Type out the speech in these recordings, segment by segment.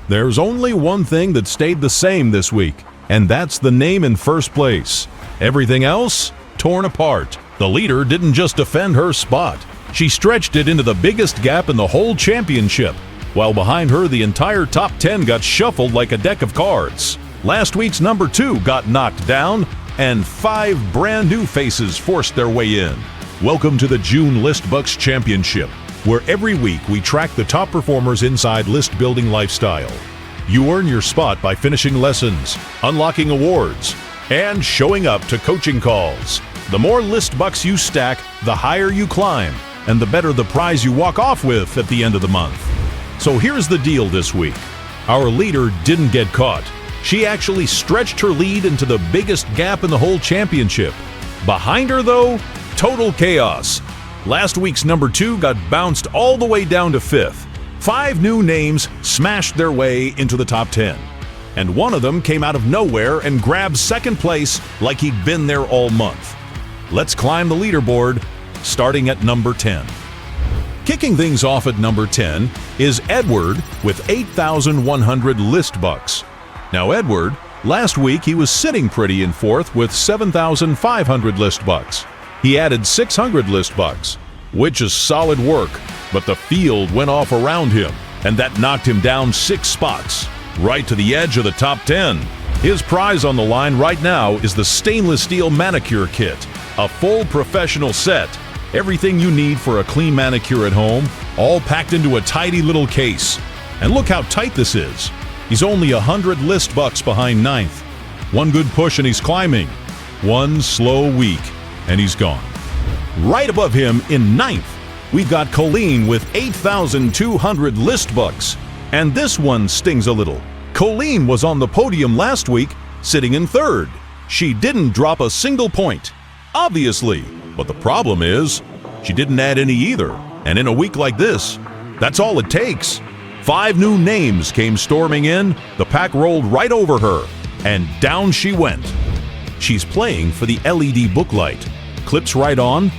There's only one thing that stayed the same this week, and that's the name in first place. Everything else, torn apart. The leader didn't just defend her spot. She stretched it into the biggest gap in the whole championship, while behind her the entire top 10 got shuffled like a deck of cards. Last week's number 2 got knocked down, and 5 brand new faces forced their way in. Welcome to the June List Bucks Championship, where every week we track the top performers inside list building lifestyle. You earn your spot by finishing lessons, unlocking awards, and showing up to coaching calls. The more list bucks you stack, the higher you climb, and the better the prize you walk off with at the end of the month. So here's the deal this week. Our leader didn't get caught. She actually stretched her lead into the biggest gap in the whole championship. Behind her, though, total chaos. Last week's number 2 got bounced all the way down to 5th. 5 new names smashed their way into the top 10. And one of them came out of nowhere and grabbed second place like he'd been there all month. Let's climb the leaderboard, starting at number 10. Kicking things off at number 10 is Edward with 8,100 list bucks. Now Edward, last week he was sitting pretty in 4th with 7,500 list bucks. He added 600 list bucks, which is solid work, but the field went off around him, and that knocked him down 6 spots, right to the edge of the top 10. His prize on the line right now is the stainless steel manicure kit, a full professional set. Everything you need for a clean manicure at home, all packed into a tidy little case. And look how tight this is. He's only 100 list bucks behind 9th. One good push and he's climbing. One slow week and he's gone. Right above him in 9th, we've got Colleen with 8,200 list bucks. And this one stings a little. Colleen was on the podium last week, sitting in 3rd. She didn't drop a single point, obviously. But the problem is, she didn't add any either. And in a week like this, that's all it takes. 5 new names came storming in, the pack rolled right over her, and down she went. She's playing for the LED booklight. Clips right on,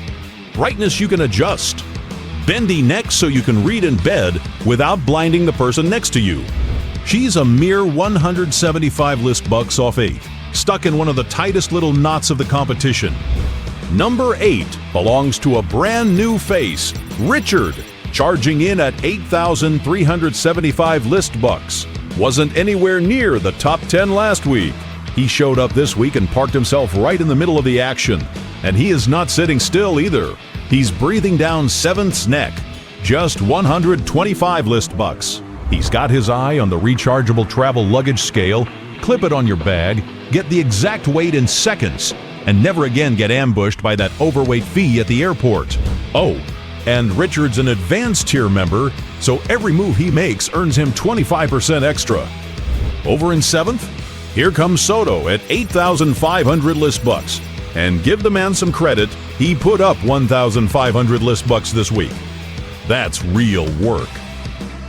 brightness you can adjust, bendy neck so you can read in bed without blinding the person next to you. She's a mere 175 list bucks off 8th, stuck in one of the tightest little knots of the competition. Number 8 belongs to a brand new face, Richard, charging in at 8,375 list bucks. Wasn't anywhere near the top 10 last week. He showed up this week and parked himself right in the middle of the action. And he is not sitting still either. He's breathing down 7th's neck, just 125 list bucks. He's got his eye on the rechargeable travel luggage scale. Clip it on your bag, get the exact weight in seconds, and never again get ambushed by that overweight fee at the airport. Oh, and Richard's an advanced tier member, so every move he makes earns him 25% extra. Over in 7th, here comes Soto at 8,500 list bucks. And give the man some credit, he put up 1,500 list bucks this week. That's real work.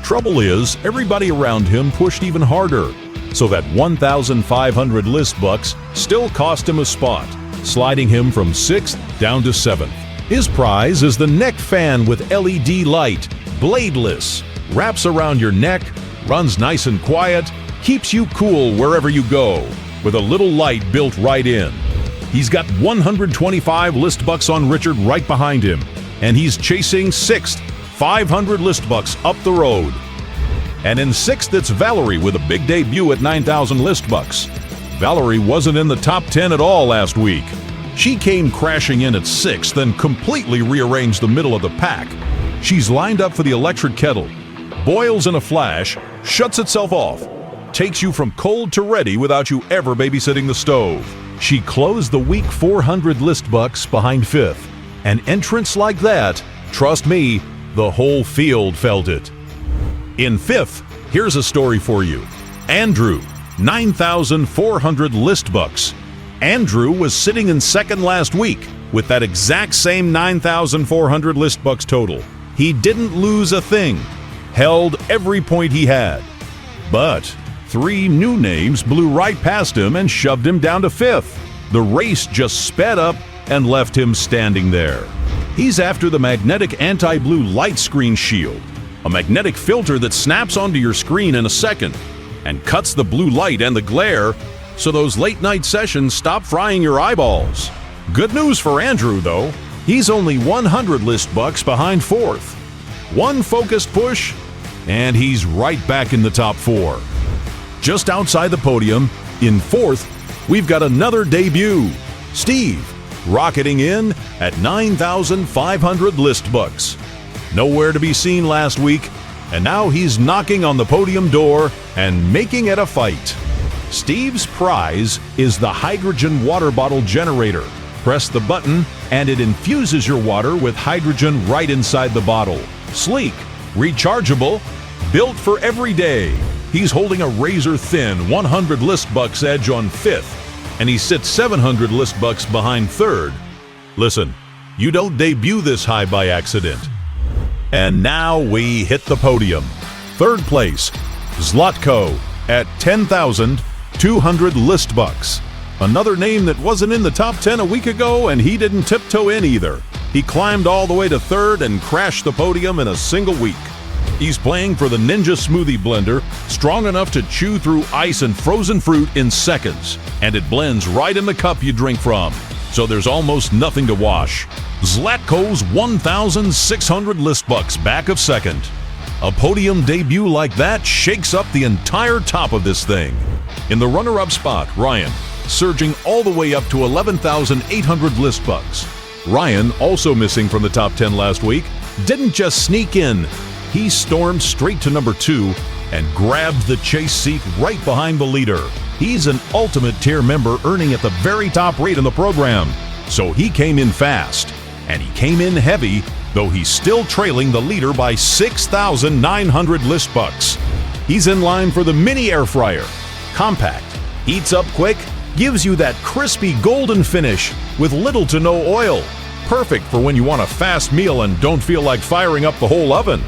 Trouble is, everybody around him pushed even harder, so that 1,500 list bucks still cost him a spot, sliding him from 6th down to 7th. His prize is the neck fan with LED light, bladeless, wraps around your neck, runs nice and quiet, keeps you cool wherever you go, with a little light built right in. He's got 125 list bucks on Richard right behind him, and he's chasing 6th, 500 list bucks up the road. And in 6th, it's Valerie with a big debut at 9,000 list bucks. Valerie wasn't in the top 10 at all last week. She came crashing in at 6th and completely rearranged the middle of the pack. She's lined up for the electric kettle, boils in a flash, shuts itself off, takes you from cold to ready without you ever babysitting the stove. She closed the week 400 list bucks behind 5th. An entrance like that, trust me, the whole field felt it. In 5th, here's a story for you. Andrew, 9,400 list bucks. Andrew was sitting in 2nd last week with that exact same 9,400 list bucks total. He didn't lose a thing, held every point he had. But 3 new names blew right past him and shoved him down to 5th. The race just sped up and left him standing there. He's after the magnetic anti-blue light screen shield. a magnetic filter that snaps onto your screen in a second and cuts the blue light and the glare so those late-night sessions stop frying your eyeballs. Good news for Andrew, though. He's only 100 list bucks behind fourth. One focused push, and he's right back in the top 4. Just outside the podium, in fourth, we've got another debut, Steve, rocketing in at 9,500 list bucks. Nowhere to be seen last week, and now he's knocking on the podium door and making it a fight. Steve's prize is the hydrogen water bottle generator. Press the button and it infuses your water with hydrogen right inside the bottle. Sleek, rechargeable, built for every day. He's holding a razor-thin 100 list bucks edge on fifth, and he sits 700 list bucks behind third. Listen, you don't debut this high by accident. And now we hit the podium. Third place, Zlatko at 10,200 list bucks. Another name that wasn't in the top 10 a week ago, and he didn't tiptoe in either. He climbed all the way to third and crashed the podium in a single week. He's playing for the Ninja Smoothie Blender, strong enough to chew through ice and frozen fruit in seconds, and it blends right in the cup you drink from, so there's almost nothing to wash. Zlatko's 1,600 list bucks back of second. A podium debut like that shakes up the entire top of this thing. In the runner-up spot, Ryan, surging all the way up to 11,800 list bucks. Ryan, also missing from the top 10 last week, didn't just sneak in. He stormed straight to number 2 and grabbed the chase seat right behind the leader. He's an Ultimate Tier member earning at the very top rate in the program, so he came in fast. And he came in heavy, though he's still trailing the leader by 6,900 list bucks. He's in line for the mini air fryer. Compact, heats up quick, gives you that crispy golden finish with little to no oil. Perfect for when you want a fast meal and don't feel like firing up the whole oven.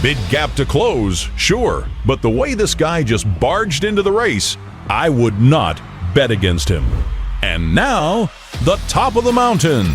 Big gap to close, sure, but the way this guy just barged into the race, I would not bet against him. And now, the top of the mountain.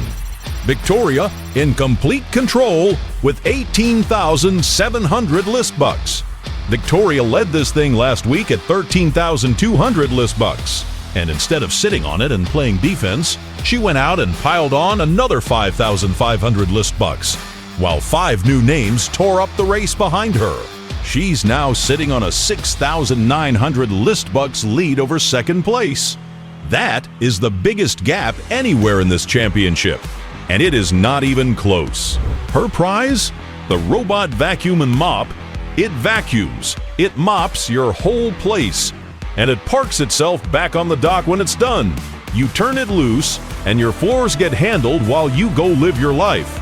Victoria in complete control with 18,700 list bucks. Victoria led this thing last week at 13,200 list bucks. And instead of sitting on it and playing defense, she went out and piled on another 5,500 list bucks, while 5 new names tore up the race behind her. She's now sitting on a 6,900 list bucks lead over second place. That is the biggest gap anywhere in this championship, and it is not even close. Her prize? The robot vacuum and mop. It vacuums, it mops your whole place, and it parks itself back on the dock when it's done. You turn it loose, and your floors get handled while you go live your life.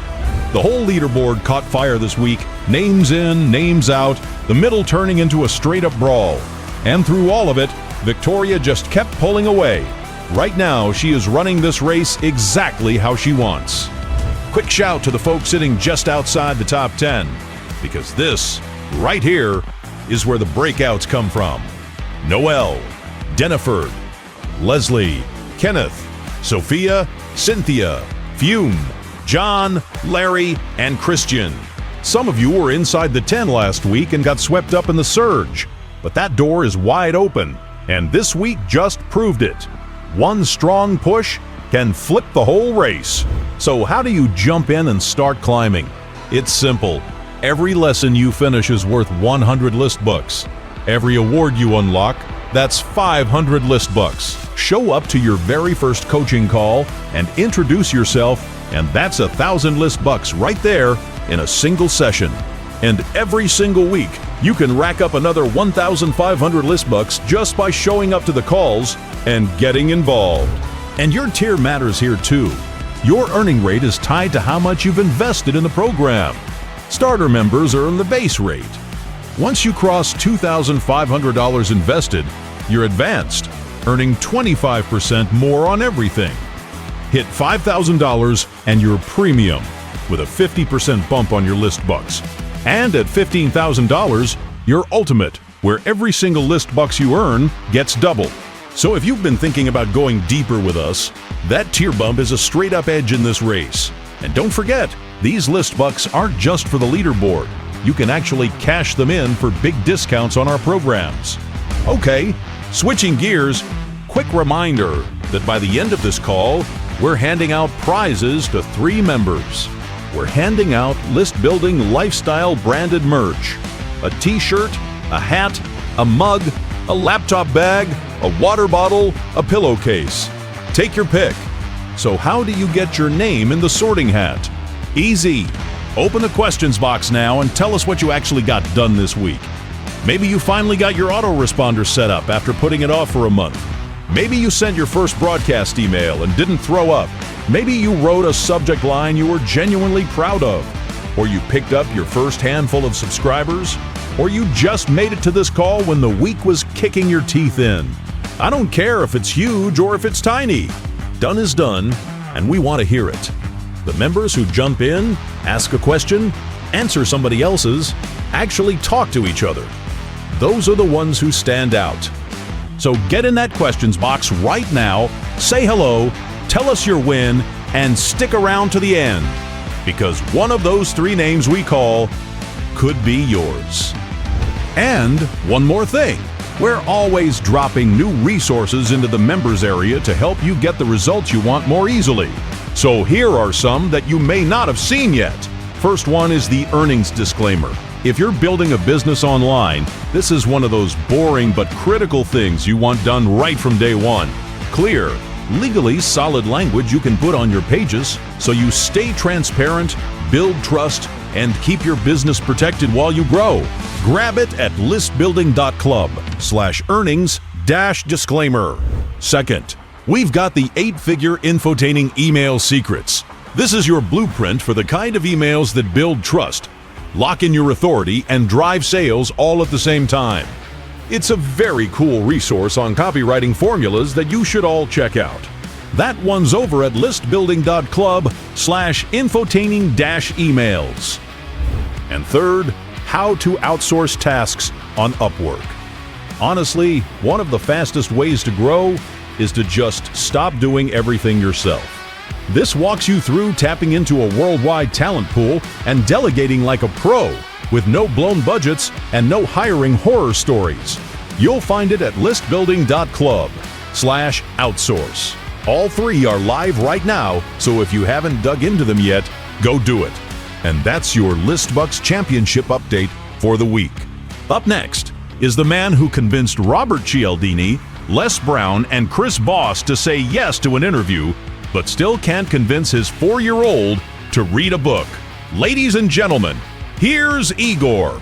The whole leaderboard caught fire this week, names in, names out, the middle turning into a straight-up brawl. And through all of it, Victoria just kept pulling away. Right now, she is running this race exactly how she wants. Quick shout to the folks sitting just outside the top 10, because this, right here, is where the breakouts come from. Noelle, Deniford, Leslie, Kenneth, Sophia, Cynthia, Fume, John, Larry, and Christian. Some of you were inside the 10 last week and got swept up in the surge, but that door is wide open, and this week just proved it. One strong push can flip the whole race. So how do you jump in and start climbing? It's simple. Every lesson you finish is worth 100 list bucks. Every award you unlock, that's 500 list bucks. Show up to your very first coaching call and introduce yourself, and that's 1,000 list bucks right there in a single session. And every single week, you can rack up another 1,500 list bucks just by showing up to the calls and getting involved. And your tier matters here too. Your earning rate is tied to how much you've invested in the program. Starter members earn the base rate. Once you cross $2,500 invested, you're advanced, earning 25% more on everything. Hit $5,000 and you're premium, with a 50% bump on your list bucks. And at $15,000, you're ultimate, where every single list bucks you earn gets double. So if you've been thinking about going deeper with us, that tier bump is a straight up edge in this race. And don't forget, these list bucks aren't just for the leaderboard. you can actually cash them in for big discounts on our programs. Okay, switching gears, quick reminder that by the end of this call, we're handing out prizes to 3 members. We're handing out List Building Lifestyle branded merch, a t-shirt, a hat, a mug, a laptop bag, a water bottle, a pillowcase. Take your pick. So how do you get your name in the sorting hat? Easy. Open the questions box now and tell us what you actually got done this week. Maybe you finally got your autoresponder set up after putting it off for a month. Maybe you sent your first broadcast email and didn't throw up. Maybe you wrote a subject line you were genuinely proud of. Or you picked up your first handful of subscribers. Or you just made it to this call when the week was kicking your teeth in. I don't care if it's huge or if it's tiny. Done is done, and we want to hear it. The members who jump in, ask a question, answer somebody else's, actually talk to each other. Those are the ones who stand out. So get in that questions box right now, say hello, tell us your win, and stick around to the end. Because one of those 3 names we call could be yours. And one more thing. We're always dropping new resources into the members area to help you get the results you want more easily. So here are some that you may not have seen yet. First one is the earnings disclaimer. If you're building a business online, this is one of those boring but critical things you want done right from day one. Clear, legally solid language you can put on your pages so you stay transparent, build trust, and keep your business protected while you grow. Grab it at listbuilding.club/earnings-disclaimer. Second, we've got the 8-figure infotaining email secrets. This is your blueprint for the kind of emails that build trust, lock in your authority, and drive sales all at the same time. It's a very cool resource on copywriting formulas that you should all check out. That one's over at listbuilding.club/infotaining-emails. And third, how to outsource tasks on Upwork. Honestly, one of the fastest ways to grow is to just stop doing everything yourself. This walks you through tapping into a worldwide talent pool and delegating like a pro with no blown budgets and no hiring horror stories. You'll find it at listbuilding.club/outsource. All 3 are live right now, so if you haven't dug into them yet, go do it. And that's your ListBucks Championship update for the week. Up next is the man who convinced Robert Cialdini, Les Brown, and Chris Voss to say yes to an interview, but still can't convince his 4-year-old to read a book. Ladies and gentlemen, here's Igor.